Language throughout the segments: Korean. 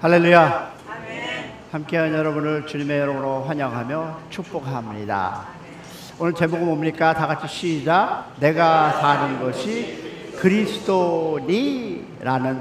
할렐루야. 함께한 여러분을 주님의 이름으로 환영하며 축복합니다. 오늘 제목은 뭡니까? 다 같이 시작. 내가 사는 것이 그리스도니라는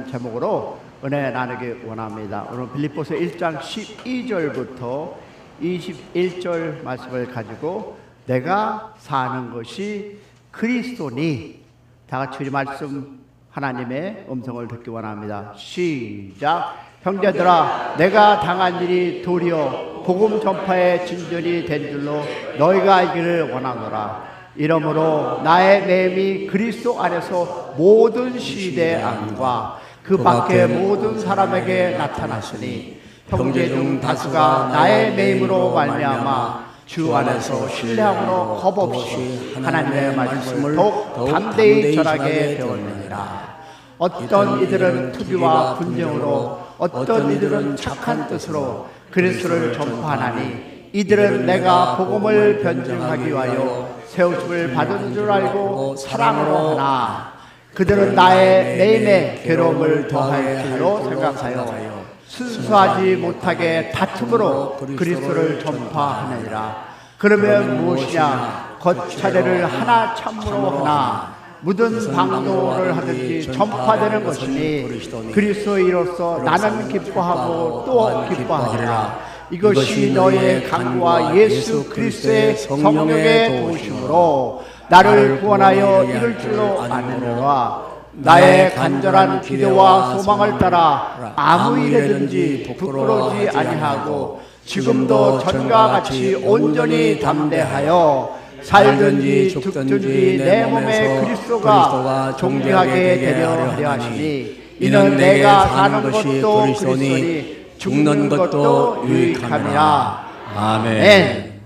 제목으로 은혜 나누기 원합니다. 오늘 빌립보서 1장 12절부터 21절 말씀을 가지고 내가 사는 것이 그리스도니, 다 같이 우리 말씀 하나님의 음성을 듣기 원합니다. 시작. 형제들아, 내가 당한 일이 도리어 복음 전파의 진전이 된 줄로 너희가 알기를 원하노라. 이러므로 나의 매임이 그리스도 안에서 모든 시대 안과 그 밖의 모든 사람에게 나타났으니 형제 중 다수가 나의 매임으로 말미암아 주 안에서 신뢰함으로 겁없이 하나님의 말씀을 더욱 담대히 전하게 되었느니라. 어떤 이들은 투기와 분쟁으로, 어떤 이들은 착한 뜻으로 그리스도를 전파하나니 이들은 내가 복음을 변증하기 위하여 세우심을 받은 줄 알고 사랑으로 하나 그들은 나의 매임에 괴로움을 더할 줄로 생각하여 순수하지 못하게 다툼으로 그리스도를 전파하느니라. 그러면 무엇이냐? 겉차례를 하나 참으로 하나 묻은 방도를 하든지 전파되는 것이니 그리스도의 이로써 나는 기뻐하고 또 기뻐하리라. 이것이 너의 강구와 예수 그리스도의 성령의 도우심으로 나를 구원하여 이룰 줄로 아느니라. 나의 간절한 기대와 소망을 따라 아무 일에든지 부끄러우지 아니하고 지금도 전과 같이 온전히 담대하여 살든지 죽든지 내 몸에 그리스도가 존귀하게 되려 하려 하시니 이는 내가 사는 것도 그리스도니 죽는 것도 유익함이라. 아멘.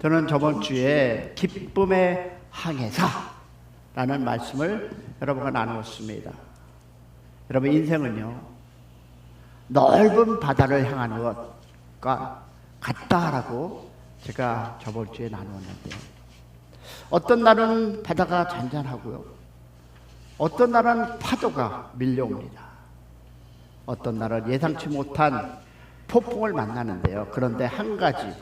저는 저번 주에 기쁨의 항해사라는 말씀을 여러분과 나누었습니다. 여러분, 인생은요 넓은 바다를 향하는 것과 같다라고 제가 저번 주에 나누었는데, 어떤 날은 바다가 잔잔하고요, 어떤 날은 파도가 밀려옵니다. 어떤 날은 예상치 못한 폭풍을 만나는데요. 그런데 한 가지,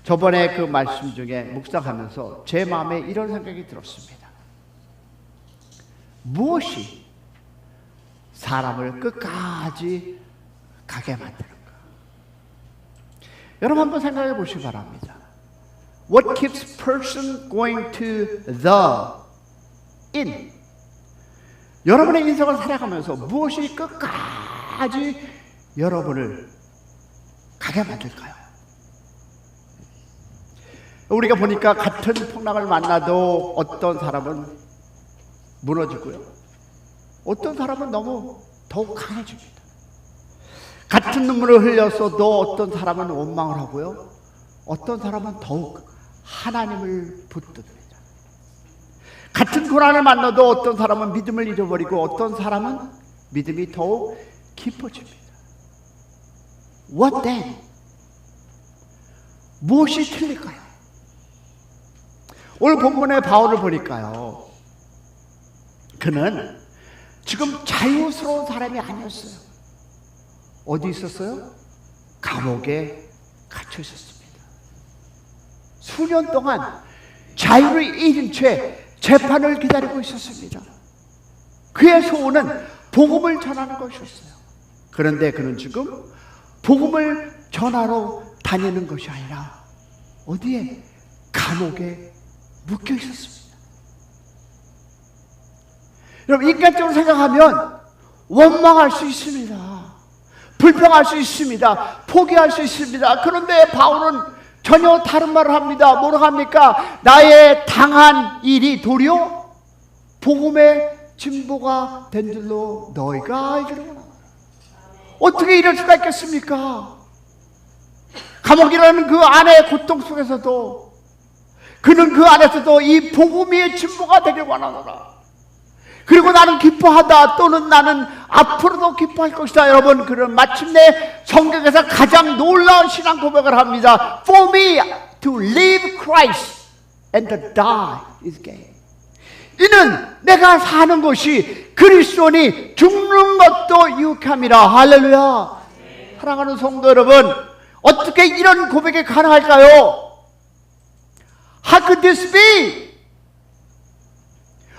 저번에 그 말씀 중에 묵상하면서 제 마음에 이런 생각이 들었습니다. 무엇이 사람을 끝까지 가게 만드는가? 여러분 한번 생각해 보시기 바랍니다. What keeps person going to the inn? 여러분의 인생을 살아가면서 무엇이 끝까지 여러분을 가게 만들까요? 우리가 보니까 같은 풍랑을 만나도 어떤 사람은 무너지고요, 어떤 사람은 너무 더욱 강해집니다. 같은 눈물을 흘렸어도 어떤 사람은 원망을 하고요, 어떤 사람은 더욱 하나님을 붙듭니다. 같은 고난을 만나도 어떤 사람은 믿음을 잃어버리고 어떤 사람은 믿음이 더욱 깊어집니다. What then? 무엇이 틀릴까요? 오늘 본문의 바울을 보니까요, 그는 지금 자유스러운 사람이 아니었어요. 어디 있었어요? 감옥에 갇혀 있었습니다. 수년 동안 자유를 잃은 채 재판을 기다리고 있었습니다. 그의 소원은 복음을 전하는 것이었어요. 그런데 그는 지금 복음을 전하러 다니는 것이 아니라 어디에? 감옥에 묶여 있었습니다. 여러분, 인간적으로 생각하면 원망할 수 있습니다. 불평할 수 있습니다. 포기할 수 있습니다. 그런데 바울은 전혀 다른 말을 합니다. 뭐라고 합니까? 나의 당한 일이 도리어 복음의 진보가 된 줄로 너희가 알기를 원하노라. 어떻게 이럴 수가 있겠습니까? 감옥이라는 그 안의 고통 속에서도 그는 그 안에서도 이 복음의 진보가 되길 원하노라. 그리고 나는 기뻐하다, 또는 나는 앞으로도 기뻐할 것이다. 여러분, 그런 마침내 성경에서 가장 놀라운 신앙 고백을 합니다. For me to live Christ and to die is gain. 이는 내가 사는 것이 그리스도니 죽는 것도 유익함이라. 할렐루야. 사랑하는 성도 여러분, 어떻게 이런 고백이 가능할까요? How could this be?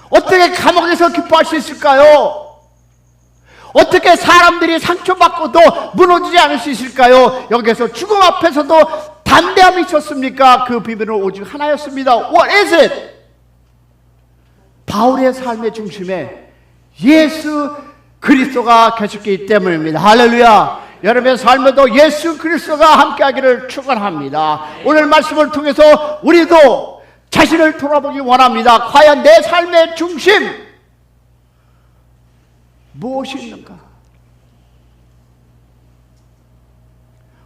어떻게 감옥에서 기뻐할 수 있을까요? 어떻게 사람들이 상처받고도 무너지지 않을 수 있을까요? 여기서 죽음 앞에서도 담대함이 있었습니까? 그 비밀은 오직 하나였습니다. What is it? 바울의 삶의 중심에 예수 그리스도가 계셨기 때문입니다. 할렐루야. 여러분의 삶에도 예수 그리스도가 함께하기를 축원합니다. 오늘 말씀을 통해서 우리도 자신을 돌아보기 원합니다. 과연 내 삶의 중심 무엇이 있는가?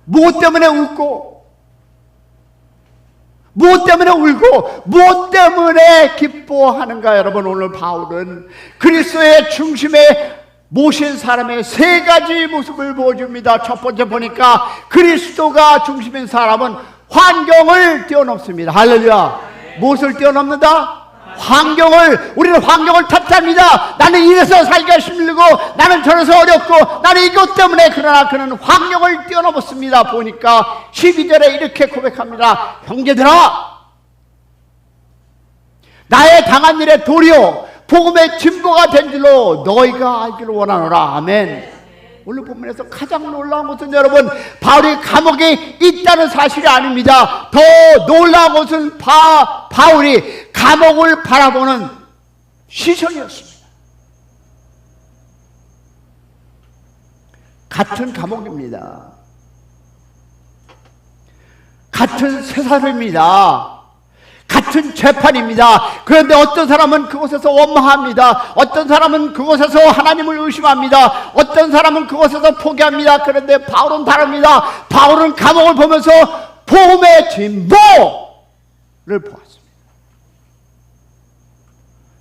무엇 때문에 웃고, 무엇 때문에 울고, 무엇 때문에 기뻐하는가? 여러분, 오늘 바울은 그리스도의 중심에 모신 사람의 세 가지 모습을 보여줍니다. 첫 번째 보니까 그리스도가 중심인 사람은 환경을 뛰어넘습니다. 할렐루야. 무엇을 뛰어넘는다? 환경을. 우리는 환경을 탓합니다. 나는 이래서 살기가 힘들고, 나는 저래서 어렵고, 나는 이것 때문에. 그러나 그는 환경을 뛰어넘었습니다. 보니까 12절에 이렇게 고백합니다. 형제들아, 나의 당한 일에 도리어 복음의 진보가 된 줄로 너희가 알기를 원하노라. 아멘. 오늘 본문에서 가장 놀라운 것은 여러분, 바울이 감옥에 있다는 사실이 아닙니다. 더 놀라운 것은 바울이 감옥을 바라보는 시선이었습니다. 같은 감옥입니다. 같은 세사입니다. 같은 재판입니다. 그런데 어떤 사람은 그곳에서 원망합니다. 어떤 사람은 그곳에서 하나님을 의심합니다. 어떤 사람은 그곳에서 포기합니다. 그런데 바울은 다릅니다. 바울은 감옥을 보면서 복음의 진보를 보았습니다.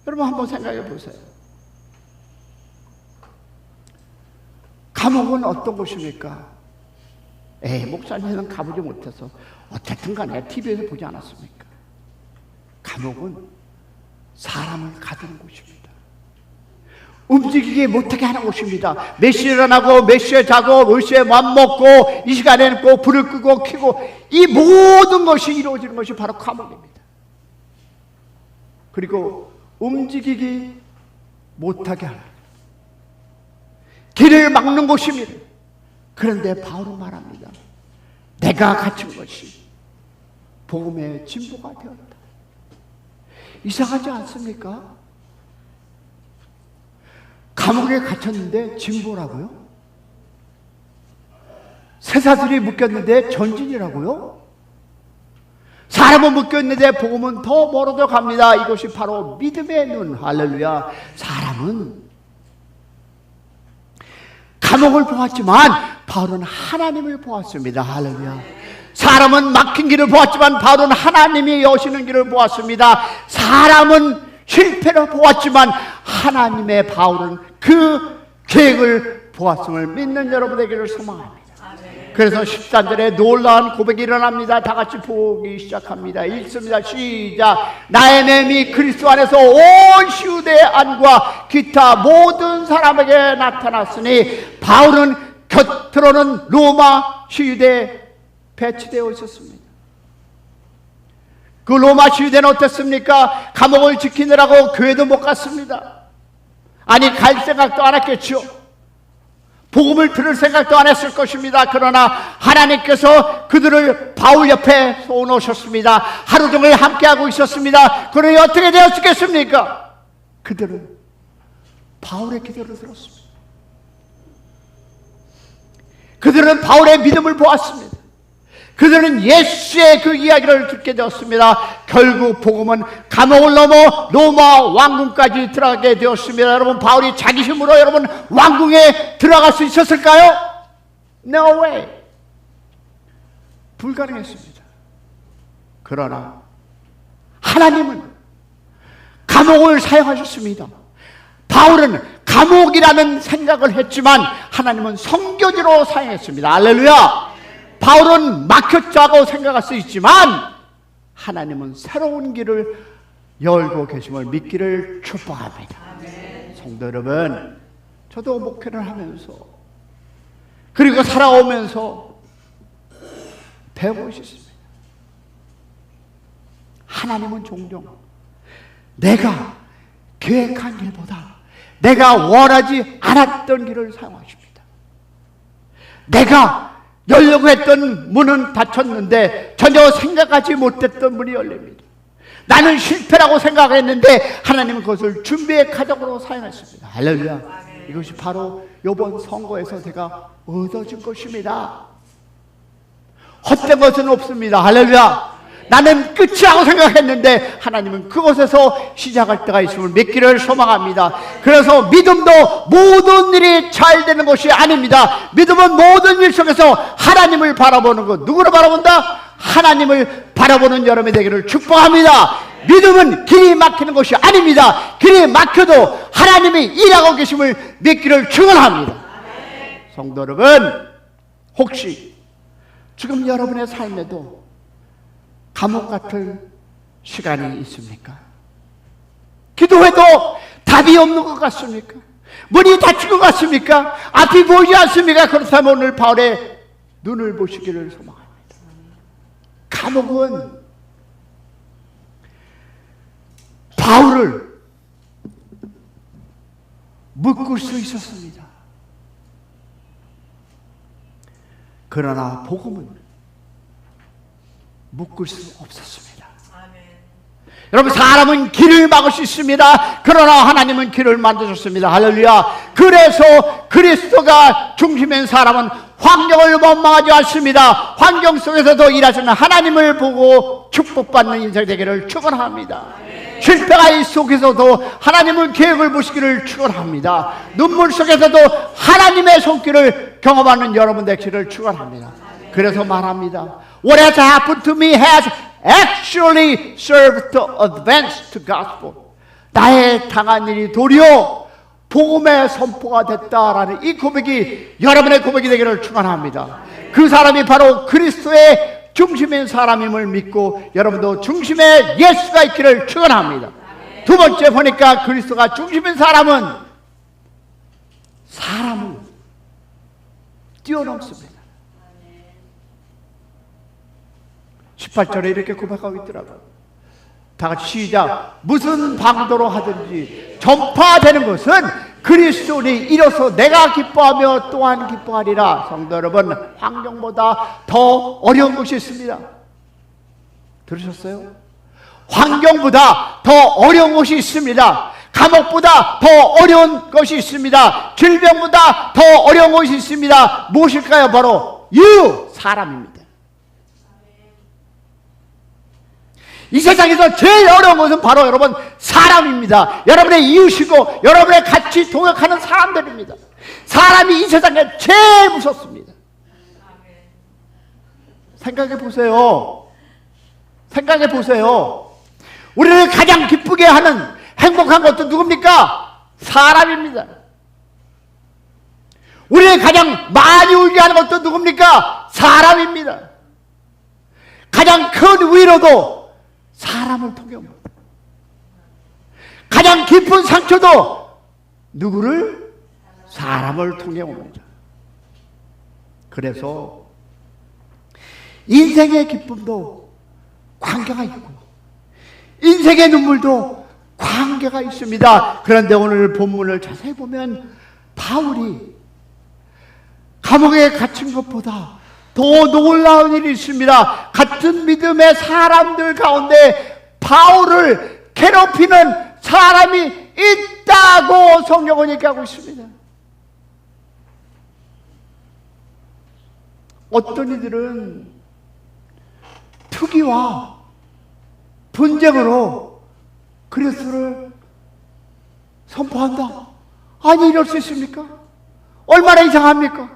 여러분 한번 생각해 보세요. 감옥은 어떤 곳입니까? 목사님은 가보지 못해서 어쨌든 간에 TV에서 보지 않았습니까? 감옥은 사람을 가두는 곳입니다. 움직이지 못하게 하는 곳입니다. 몇 시에 일어나고 몇 시에 자고 몇 시에 맘 먹고 이 시간에는 꼭 불을 끄고 켜고, 이 모든 것이 이루어지는 것이 바로 감옥입니다. 그리고 움직이지 못하게 하는, 길을 막는 곳입니다. 그런데 바울은 말합니다. 내가 갇힌 것이 복음의 진보가 되었다. 이상하지 않습니까? 감옥에 갇혔는데 진보라고요? 세사들이 묶였는데 전진이라고요? 사람은 묶였는데 복음은 더 멀어져 갑니다. 이것이 바로 믿음의 눈. 할렐루야. 사람은 감옥을 보았지만 바울은 하나님을 보았습니다. 할렐루야. 사람은 막힌 길을 보았지만 바울은 하나님이 여시는 길을 보았습니다. 사람은 실패를 보았지만 하나님의 바울은 그 계획을 보았음을 믿는 여러분에게를 소망합니다. 그래서 13절에 놀라운 고백이 일어납니다. 다 같이 보기 시작합니다. 읽습니다. 시작. 나의 맴이 그리스도 안에서 온 시우대 안과 기타 모든 사람에게 나타났으니, 바울은 곁으로는 로마 시유대에 배치되어 있었습니다. 그 로마 시유대는 어땠습니까? 감옥을 지키느라고 교회도 못 갔습니다. 아니, 갈 생각도 안 했겠죠. 복음을 들을 생각도 안 했을 것입니다. 그러나 하나님께서 그들을 바울 옆에 쏘놓으셨습니다. 하루 종일 함께하고 있었습니다. 그러니 어떻게 되었겠습니까? 그들은 바울의 기도를 들었습니다. 그들은 바울의 믿음을 보았습니다. 그들은 예수의 그 이야기를 듣게 되었습니다. 결국 복음은 감옥을 넘어 로마 왕궁까지 들어가게 되었습니다. 여러분, 바울이 자기 힘으로 여러분 왕궁에 들어갈 수 있었을까요? No way. 불가능했습니다. 그러나 하나님은 감옥을 사용하셨습니다. 바울은 감옥이라는 생각을 했지만 하나님은 선교지로 사용했습니다. 할렐루야. 바울은 막혔다고 생각할 수 있지만 하나님은 새로운 길을 열고 계심을 믿기를 축복합니다. 성도 여러분, 저도 목회를 하면서 그리고 살아오면서 배우고 있습니다. 하나님은 종종 내가 계획한 길보다 내가 원하지 않았던 길을 사용하십니다. 내가 열려고 했던 문은 닫혔는데 전혀 생각하지 못했던 문이 열립니다. 나는 실패라고 생각했는데 하나님은 그것을 준비의 과정으로 사용했습니다. 할렐루야. 이것이 바로 이번 선거에서 제가 얻어진 것입니다. 헛된 것은 없습니다. 할렐루야. 나는 끝이라고 생각했는데 하나님은 그곳에서 시작할 때가 있음을 믿기를 소망합니다. 그래서 믿음도 모든 일이 잘 되는 것이 아닙니다. 믿음은 모든 일 속에서 하나님을 바라보는 것. 누구를 바라본다? 하나님을 바라보는 여러분이 되기를 축복합니다. 믿음은 길이 막히는 것이 아닙니다. 길이 막혀도 하나님이 일하고 계심을 믿기를 축원합니다. 성도 여러분, 혹시 지금 여러분의 삶에도 감옥 같은 시간이 있습니까? 기도해도 답이 없는 것 같습니까? 문이 닫힌 것 같습니까? 앞이 보이지 않습니까? 그렇다면 오늘 바울의 눈을 보시기를 소망합니다. 감옥은 바울을 묶을 수 있었습니다. 그러나 복음은 묶을 수 없었습니다. 아멘. 여러분, 사람은 길을 막을 수 있습니다. 그러나 하나님은 길을 만드셨습니다. 할렐루야. 그래서 그리스도가 중심인 사람은 환경을 원망하지 않습니다. 환경 속에서도 일하시는 하나님을 보고 축복받는 인생 되기를 축원합니다. 실패가 이 속에서도 하나님은 계획을 보시기를 축원합니다. 눈물 속에서도 하나님의 손길을 경험하는 여러분 되기를 축원합니다. 그래서 말합니다. What has happened to me has actually served to advance the gospel. 나의 당한 일이 도리어 복음의 선포가 됐다라는 이 고백이 여러분의 고백이 되기를 축원합니다. 그 사람이 바로 그리스도의 중심인 사람임을 믿고 여러분도 중심에 예수가 있기를 축원합니다. 두 번째 보니까 그리스도가 중심인 사람은 사람을 뛰어넘습니다. 18절에 이렇게 고백하고 있더라고요. 다 같이 시작. 무슨 방도로 하든지 전파되는 것은 그리스도니 이로써 내가 기뻐하며 또한 기뻐하리라. 성도 여러분, 환경보다 더 어려운 것이 있습니다. 들으셨어요? 환경보다 더 어려운 것이 있습니다. 감옥보다 더 어려운 것이 있습니다. 질병보다 더 어려운 것이 있습니다. 무엇일까요? 바로 사람입니다. 이 세상에서 제일 어려운 것은 바로 여러분 사람입니다. 여러분의 이웃이고 여러분의 같이 동역하는 사람들입니다. 사람이 이 세상에 제일 무섭습니다. 생각해 보세요. 생각해 보세요. 우리를 가장 기쁘게 하는 행복한 것도 누굽니까? 사람입니다. 우리를 가장 많이 울게 하는 것도 누굽니까? 사람입니다. 가장 큰 위로도 사람을 통해 옵니다. 가장 깊은 상처도 누구를? 사람을 통해 옵니다. 그래서 인생의 기쁨도 관계가 있고 인생의 눈물도 관계가 있습니다. 그런데 오늘 본문을 자세히 보면 바울이 감옥에 갇힌 것보다 더 놀라운 일이 있습니다. 같은 믿음의 사람들 가운데 바울을 괴롭히는 사람이 있다고 성경은 얘기하고 있습니다. 어떤 이들은 투기와 분쟁으로 그리스도를 선포한다. 아니, 이럴 수 있습니까? 얼마나 이상합니까?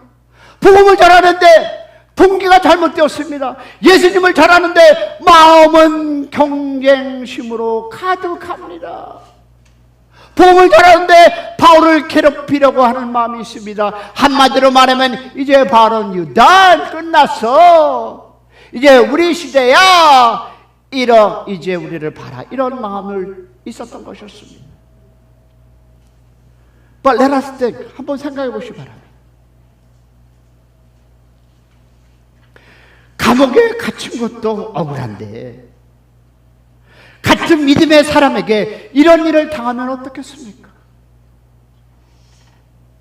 복음을 잘하는데 동기가 잘못되었습니다. 예수님을 잘하는데 마음은 경쟁심으로 가득합니다. 복음을 잘하는데 바울을 괴롭히려고 하는 마음이 있습니다. 한마디로 말하면 이제 바울은 유단 끝났어. 이제 우리 시대야. 이제 우리를 봐라, 이런 마음을 있었던 것이었습니다. But let us think, 한번 생각해 보시기 바랍니다. 감옥에 갇힌 것도 억울한데 같은 믿음의 사람에게 이런 일을 당하면 어떻겠습니까?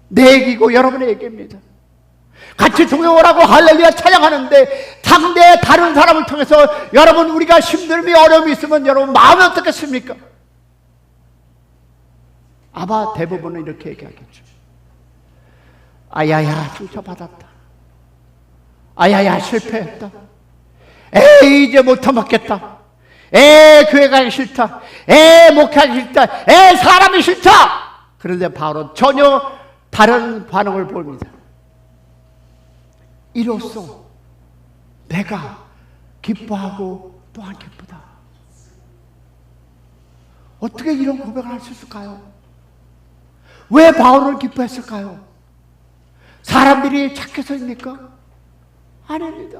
내 얘기고 여러분의 얘기입니다. 같이 동행을 하고 할렐루야 찬양하는데 상대 다른 사람을 통해서 여러분, 우리가 힘듦이 어려움이 있으면 여러분 마음이 어떻겠습니까? 아마 대부분은 이렇게 얘기하겠죠. 아야야, 상처받았다. 아야야, 실패했다. 에이, 이제 못 터먹겠다. 교회 가기 싫다. 목회하기 싫다. 사람이 싫다. 그런데 바울은 전혀 다른 반응을 보입니다. 이로써 내가 기뻐하고 또한 기쁘다. 어떻게 이런 고백을 할 수 있을까요? 왜 바울을 기뻐했을까요? 사람들이 착해서입니까? 아닙니다.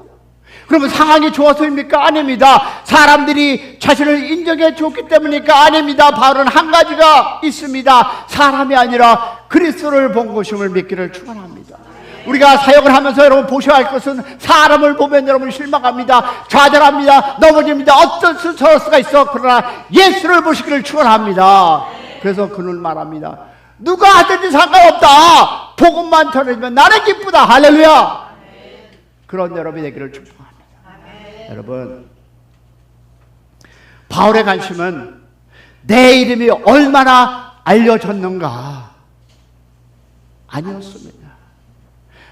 그러면 상황이 좋아서입니까? 아닙니다. 사람들이 자신을 인정해 줬기 때문입니까? 아닙니다. 바울은 한 가지가 있습니다. 사람이 아니라 그리스도를 본 것임을 믿기를 축원합니다. 우리가 사역을 하면서 여러분 보셔야 할 것은, 사람을 보면 여러분 실망합니다. 좌절합니다. 넘어집니다. 어쩔 수 저럴 수가 있어. 그러나 예수를 보시기를 축원합니다. 그래서 그는 말합니다. 누가 하든지 상관없다. 복음만 전해지면 나는 기쁘다. 할렐루야. 그런 여러분이 되기를 축복합니다. 여러분, 바울의 관심은 내 이름이 얼마나 알려졌는가 아니었습니다.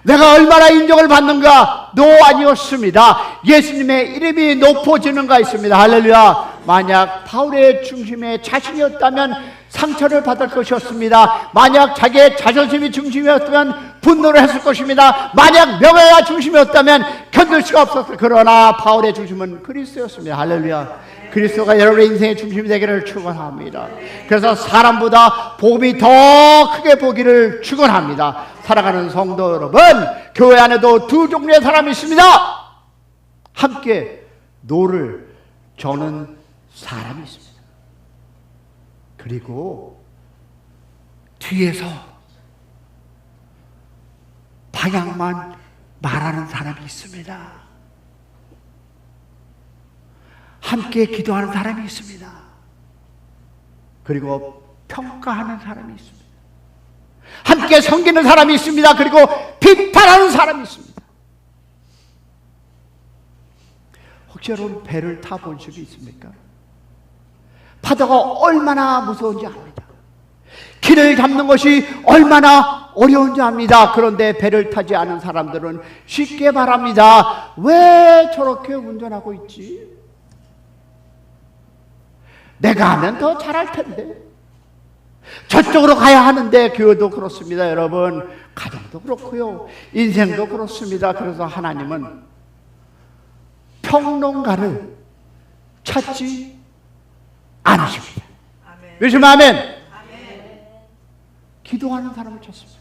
내가 얼마나 인정을 받는가 아니었습니다. 예수님의 이름이 높아지는가 있습니다. 할렐루야. 만약 바울의 중심에 자신이었다면 상처를 받을 것이었습니다. 만약 자기의 자존심이 중심이었다면 분노를 했을 것입니다. 만약 명예가 중심이었다면 견딜 수가 없었을. 그러나 바울의 중심은 그리스도였습니다. 할렐루야. 그리스도가 여러분의 인생의 중심이 되기를 축원합니다. 그래서 사람보다 복음이 더 크게 보기를 축원합니다. 사랑하는 성도 여러분, 교회 안에도 두 종류의 사람이 있습니다. 함께 노를 저는 사람이 있습니다. 그리고 뒤에서 방향만 말하는 사람이 있습니다. 함께 기도하는 사람이 있습니다. 그리고 평가하는 사람이 있습니다. 함께 섬기는 사람이 있습니다. 그리고 비판하는 사람이 있습니다. 혹시 여러분 배를 타본 적이 있습니까? 파도가 얼마나 무서운지 압니다. 길을 잡는 것이 얼마나 어려운지 압니다. 그런데 배를 타지 않은 사람들은 쉽게 말합니다. 왜 저렇게 운전하고 있지? 내가 하면 더 잘할 텐데. 저쪽으로 가야 하는데. 교회도 그렇습니다. 여러분, 가정도 그렇고요, 인생도 그렇습니다. 그래서 하나님은 평론가를 찾지 않으십니다. 요즘 아멘. 기도하는 사람을 찾습니다.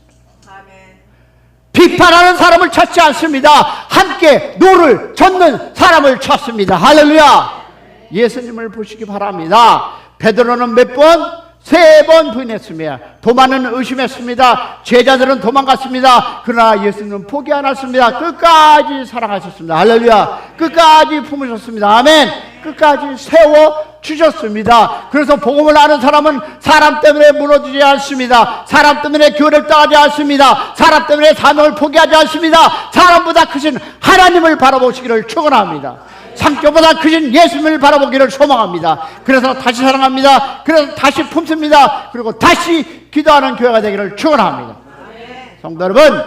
비판하는 사람을 찾지 않습니다. 함께 노를 젓는 사람을 찾습니다. 할렐루야. 예수님을 보시기 바랍니다. 베드로는 몇 번? 3번 부인했습니다. 도마는 의심했습니다. 제자들은 도망갔습니다. 그러나 예수님은 포기 안 했습니다. 끝까지 사랑하셨습니다. 할렐루야. 끝까지 품으셨습니다. 아멘. 끝까지 세워주셨습니다. 그래서 복음을 아는 사람은 사람 때문에 무너지지 않습니다. 사람 때문에 교회를 떠나지 않습니다. 사람 때문에 사명을 포기하지 않습니다. 사람보다 크신 하나님을 바라보시기를 축원합니다. 상처보다 크신 예수님을 바라보기를 소망합니다. 그래서 다시 사랑합니다. 그래서 다시 품습니다. 그리고 다시 기도하는 교회가 되기를 축원합니다. 성도 여러분,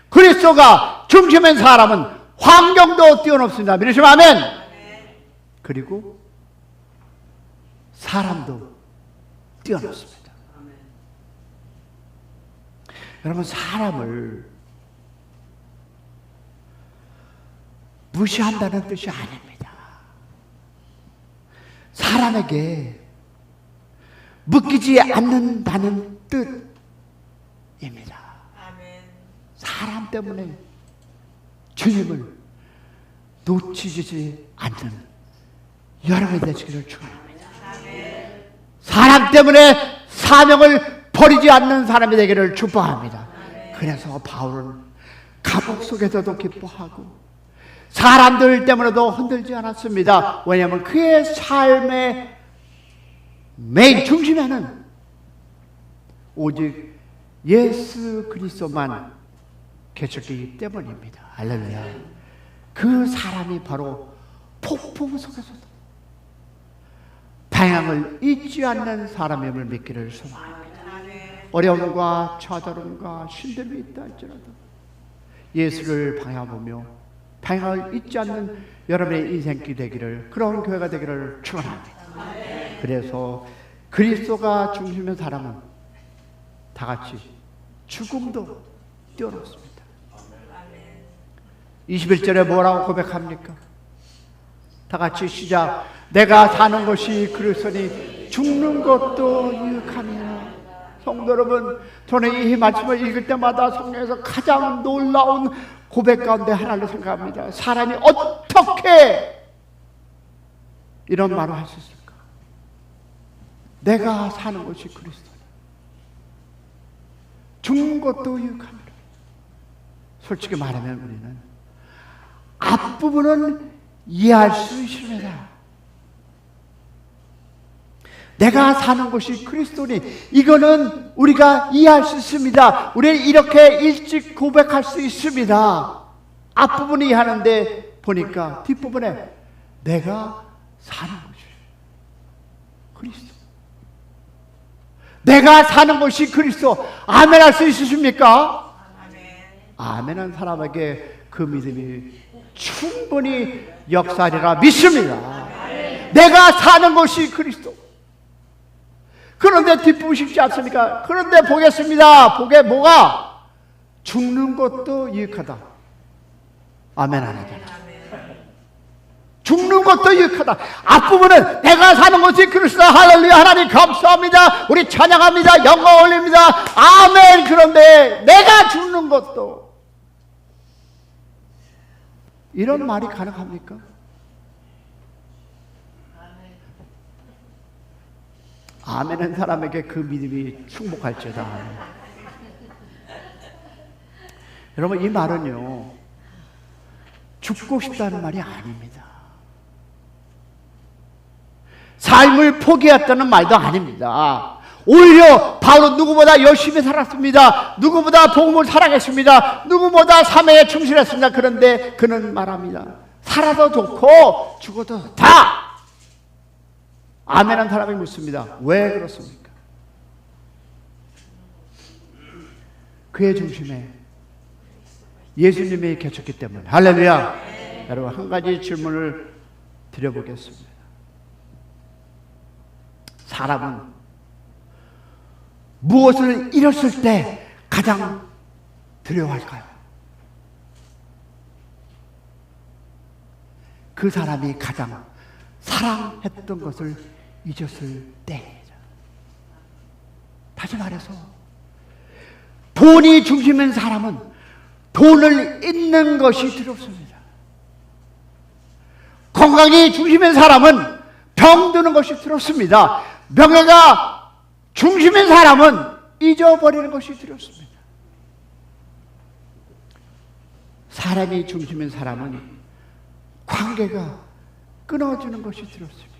그리스도가 중심인 사람은 환경도 뛰어넘습니다. 믿으시면 아멘. 그리고 사람도 뛰어넘습니다. 여러분, 사람을 무시한다는 뜻이 아닙니다. 사람에게 묶이지 않는다는 뜻입니다. 사람 때문에 주님을 놓치지 않는 여러분이 되시기를 축원합니다. 사랑 때문에 사명을 버리지 않는 사람이 되기를 축복합니다. 그래서 바울은 감옥 속에서도 기뻐하고 사람들 때문에도 흔들지 않았습니다. 왜냐하면 그의 삶의 메인 중심에는 오직 예수 그리스도만 계셨기 때문입니다. 할렐루야. 그 사람이 바로 폭풍 속에서도 방향을 잊지 않는 사람임을 믿기를 소망합니다. 어려움과 좌절음과 신듦이 있다 할지라도 예수를 바라보며 방향을 잊지 않는 여러분의 인생길 되기를, 그런 교회가 되기를 축원합니다. 그래서 그리스도가 중심인 사람은 다 같이 죽음도 뛰어넘습니다. 21절에 뭐라고 고백합니까? 다 같이 시작. 내가 사는 것이 그리스도니 죽는 것도 유익함이라. 성도 여러분, 저는 이 말씀을 읽을 때마다 성경에서 가장 놀라운 고백 가운데 하나를 생각합니다. 사람이 어떻게 이런 말을 할 수 있을까? 내가 사는 것이 그리스도니 죽는 것도 유익함이라. 솔직히 말하면 우리는 앞부분은 이해할 수 있습니다. 내가 사는 것이 그리스도니 이거는 우리가 이해할 수 있습니다. 우리는 이렇게 일찍 고백할 수 있습니다. 앞부분이 이해하는데 보니까 뒷부분에 내가 사는 것이 그리스도, 내가 사는 것이 그리스도. 아멘 할 수 있으십니까? 아멘한 사람에게 그 믿음이 충분히 역사하리라 믿습니다. 내가 사는 것이 그리스도. 그런데 뒷부분 쉽지 않습니까? 그런데 보겠습니다. 보게 뭐가? 죽는 것도 유익하다. 아멘 안 하잖아. 죽는 것도 유익하다. 앞부분은 내가 사는 것이 그리스도. 할렐루야. 하나님 감사합니다. 우리 찬양합니다. 영광 올립니다. 아멘. 그런데 내가 죽는 것도, 이런 말이 가능합니까? 아멘한 사람에게 그 믿음이 충복할지어다. 여러분, 이 말은요, 죽고 싶다는 말이 아닙니다. 삶을 포기했다는 말도 아닙니다. 오히려 바울은 누구보다 열심히 살았습니다. 누구보다 복음을 사랑했습니다. 누구보다 사명에 충실했습니다. 그런데 그는 말합니다. 살아도 좋고 죽어도 좋다. 아멘한 사람이 묻습니다. 왜 그렇습니까? 그의 중심에 예수님이 계셨기 때문에. 할렐루야. 여러분, 한 가지 질문을 드려보겠습니다. 사람은 무엇을 잃었을 때 가장 두려워할까요? 그 사람이 가장 사랑했던 것을 잊었을 때입니다. 다시 말해서 돈이 중심인 사람은 돈을 잃는 것이 두렵습니다. 건강이 중심인 사람은 병드는 것이 두렵습니다. 명예가 중심인 사람은 잊어버리는 것이 두렵습니다. 사람이 중심인 사람은 관계가 끊어지는 것이 두렵습니다.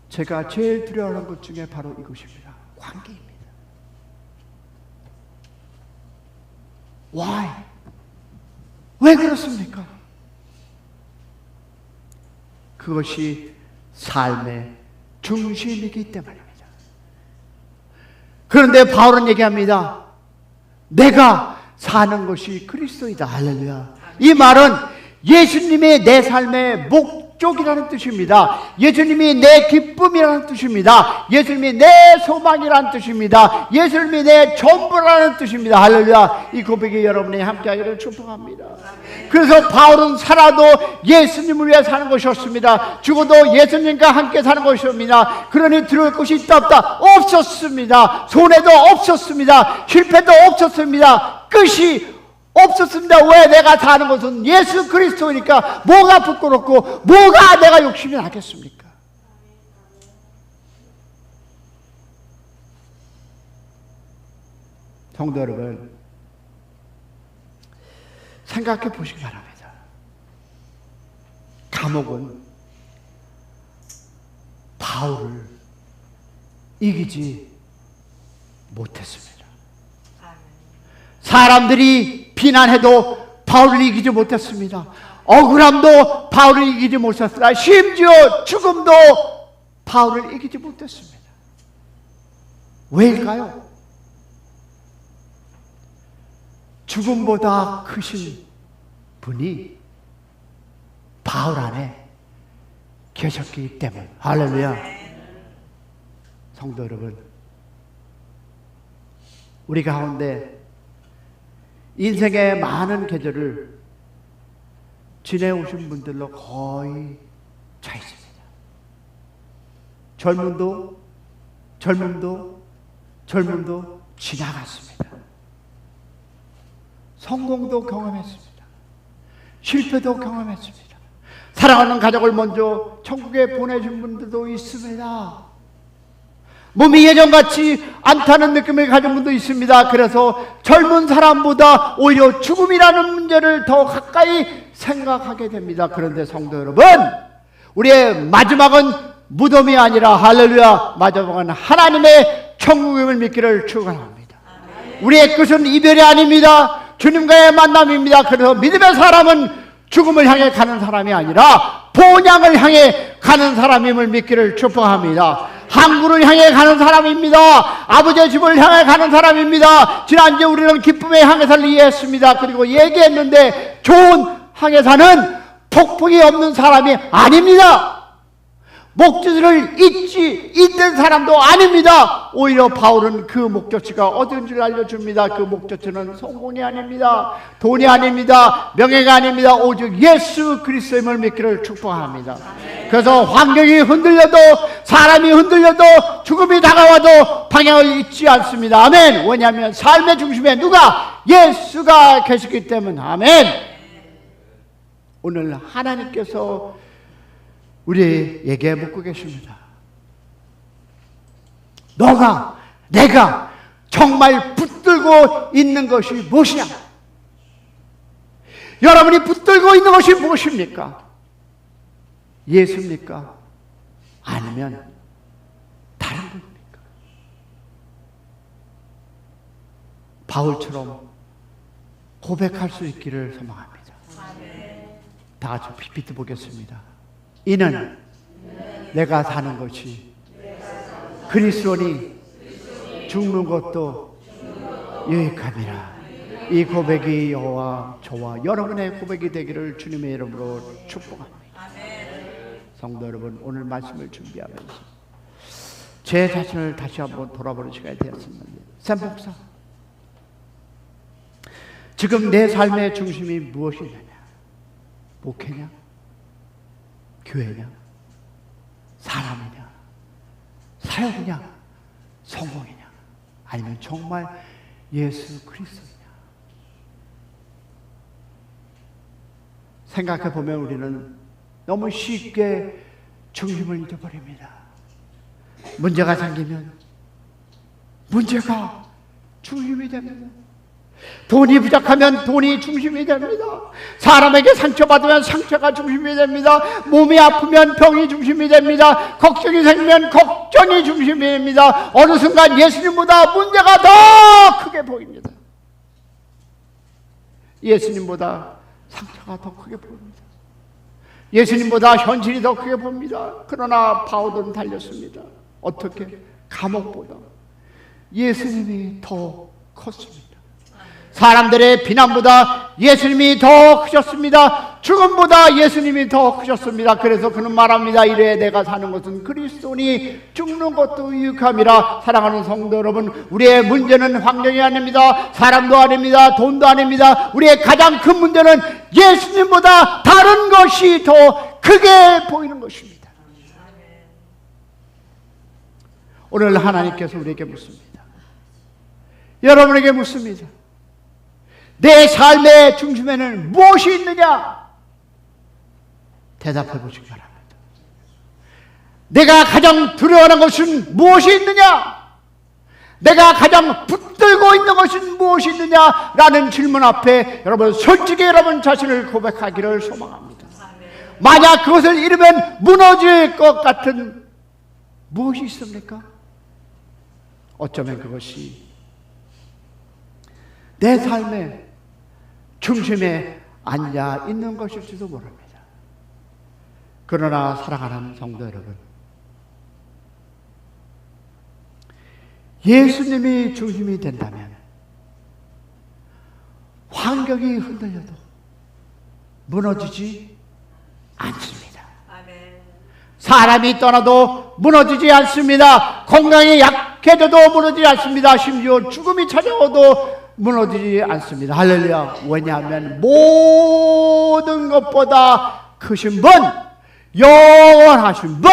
제가 제일 두려워하는 것 중에 바로 이것입니다. 관계입니다. Why? 왜 그렇습니까? 그것이 삶의 중심이기 때문입니다. 그런데 바울은 얘기합니다. 내가 사는 것이 그리스도이다. 할렐루야. 이 말은 예수님이 내 삶의 목적이라는 뜻입니다. 예수님이 내 기쁨이라는 뜻입니다. 예수님이 내 소망이라는 뜻입니다. 예수님이 내 전부라는 뜻입니다. 할렐루야. 이 고백이 여러분이 함께하기를 축복합니다. 그래서 바울은 살아도 예수님을 위해 사는 것이었습니다. 죽어도 예수님과 함께 사는 것이었습니다. 그러니 두려울 것이 있다 없다? 없었습니다. 손해도 없었습니다. 실패도 없었습니다. 끝이 없었습니다. 왜? 내가 사는 것은 예수 그리스도니까 뭐가 부끄럽고 뭐가 내가 욕심이 나겠습니까? 성도 여러분, 생각해 보시기 바랍니다. 감옥은 바울을 이기지 못했습니다. 사람들이 비난해도 바울을 이기지 못했습니다. 억울함도 바울을 이기지 못했습니다. 심지어 죽음도 바울을 이기지 못했습니다. 왜일까요? 죽음보다 크신 분이 바울 안에 계셨기 때문. 할렐루야. 성도 여러분, 우리 가운데 인생의 많은 계절을 지내오신 분들로 거의 차 있습니다. 젊음도 지나갔습니다. 성공도 경험했습니다. 실패도 경험했습니다. 사랑하는 가족을 먼저 천국에 보내신 분들도 있습니다. 몸이 예전같이 않다는 느낌을 가진 분도 있습니다. 그래서 젊은 사람보다 오히려 죽음이라는 문제를 더 가까이 생각하게 됩니다. 그런데 성도 여러분, 우리의 마지막은 무덤이 아니라, 할렐루야, 마지막은 하나님의 천국임을 믿기를 축원합니다. 우리의 끝은 이별이 아닙니다. 주님과의 만남입니다. 그래서 믿음의 사람은 죽음을 향해 가는 사람이 아니라 본향을 향해 가는 사람임을 믿기를 축복합니다. 항구를 향해 가는 사람입니다. 아버지의 집을 향해 가는 사람입니다. 지난주에 우리는 기쁨의 항해사를 이해했습니다. 그리고 얘기했는데 좋은 항해사는 폭풍이 없는 사람이 아닙니다. 목적지를 잊는 사람도 아닙니다. 오히려 바울은 그 목적지가 어딘지를 알려줍니다. 그 목적지는 성공이 아닙니다. 돈이 아닙니다. 명예가 아닙니다. 오직 예수 그리스도임을 믿기를 축복합니다. 그래서 환경이 흔들려도, 사람이 흔들려도, 죽음이 다가와도 방향을 잊지 않습니다. 아멘. 왜냐하면 삶의 중심에 누가? 예수가 계시기 때문. 아멘. 오늘 하나님께서 우리에게 묻고 계십니다. 내가 정말 붙들고 있는 것이 무엇이냐? 여러분이 붙들고 있는 것이 무엇입니까? 예수입니까? 아니면 다른 분입니까? 바울처럼 고백할 수 있기를 소망합니다. 다 같이 PPT 보겠습니다. 이는 내가 사는 것이 그리스도니 죽는 것도 유익함이라. 이 고백이 저와 여러분의 고백이 되기를 주님의 이름으로 축복합니다. 성도 여러분, 오늘 말씀을 준비하면서 제 자신을 다시 한번 돌아보는 시간이 되었습니다. 샘 목사, 지금 내 삶의 중심이 무엇이냐? 목회냐? 교회냐? 사람이냐? 사역이냐? 성공이냐? 아니면 정말 예수 그리스도냐? 생각해보면 우리는 너무 쉽게 중심을 잊어버립니다. 문제가 생기면 문제가 중심이 됩니다. 돈이 부족하면 돈이 중심이 됩니다. 사람에게 상처받으면 상처가 중심이 됩니다. 몸이 아프면 병이 중심이 됩니다. 걱정이 생기면 걱정이 중심이 됩니다. 어느 순간 예수님보다 문제가 더 크게 보입니다. 예수님보다 상처가 더 크게 보입니다. 예수님보다 현실이 더 크게 보입니다. 그러나 바울은 달렸습니다. 어떻게? 감옥보다 예수님이 더 컸습니다. 사람들의 비난보다 예수님이 더 크셨습니다. 죽음보다 예수님이 더 크셨습니다. 그래서 그는 말합니다. 이래 내가 사는 것은 그리스도니 죽는 것도 유익함이라. 사랑하는 성도 여러분, 우리의 문제는 환경이 아닙니다. 사람도 아닙니다. 돈도 아닙니다. 우리의 가장 큰 문제는 예수님보다 다른 것이 더 크게 보이는 것입니다. 오늘 하나님께서 우리에게 묻습니다. 여러분에게 묻습니다. 내 삶의 중심에는 무엇이 있느냐? 대답해 보시기 바랍니다. 내가 가장 두려워하는 것은 무엇이 있느냐? 내가 가장 붙들고 있는 것은 무엇이 있느냐라는 질문 앞에 여러분 솔직히 여러분 자신을 고백하기를 소망합니다. 만약 그것을 잃으면 무너질 것 같은 무엇이 있습니까? 어쩌면 그것이 내 삶의 중심에 앉아 있는 것일지도 모릅니다. 그러나 사랑하는 성도 여러분, 예수님이 중심이 된다면 환경이 흔들려도 무너지지 않습니다. 사람이 떠나도 무너지지 않습니다. 건강이 약해져도 무너지지 않습니다. 심지어 죽음이 찾아오도 무너지지 않습니다. 할렐루야. 왜냐하면 모든 것보다 크신 분, 영원하신 분,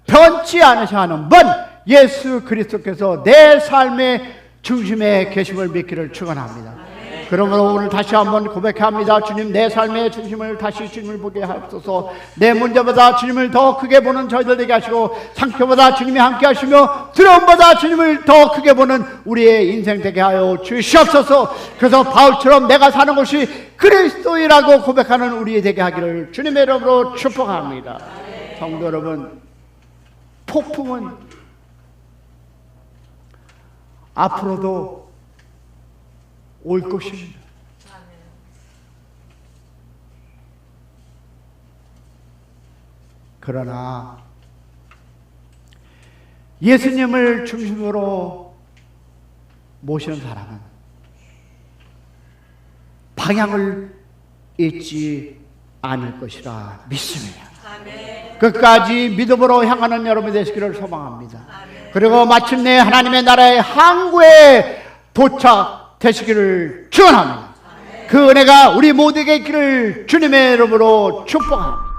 변치 않으시는 분, 예수 그리스도께서 내 삶의 중심에 계심을 믿기를 축원합니다. 그러므로 오늘 다시 한번 고백합니다. 주님, 내 삶의 중심을 다시 주님을 보게 하옵소서. 내 문제보다 주님을 더 크게 보는 저희들 되게 하시고, 상처보다 주님이 함께 하시며 두려움보다 주님을 더 크게 보는 우리의 인생 되게 하여 주시옵소서. 그래서 바울처럼 내가 사는 곳이 그리스도이라고 고백하는 우리 되게 하기를 주님의 이름으로 축복합니다. 성도 여러분, 폭풍은 앞으로도 올 것입니다. 그러나 예수님을 중심으로 모시는 사람은 방향을 잊지 않을 것이라 믿습니다. 끝까지 믿음으로 향하는 여러분이 되시기를 소망합니다. 그리고 마침내 하나님의 나라의 항구에 도착되시기를 축원합니다. 그 은혜가 우리 모두에게 있기를 주님의 이름으로 축복합니다.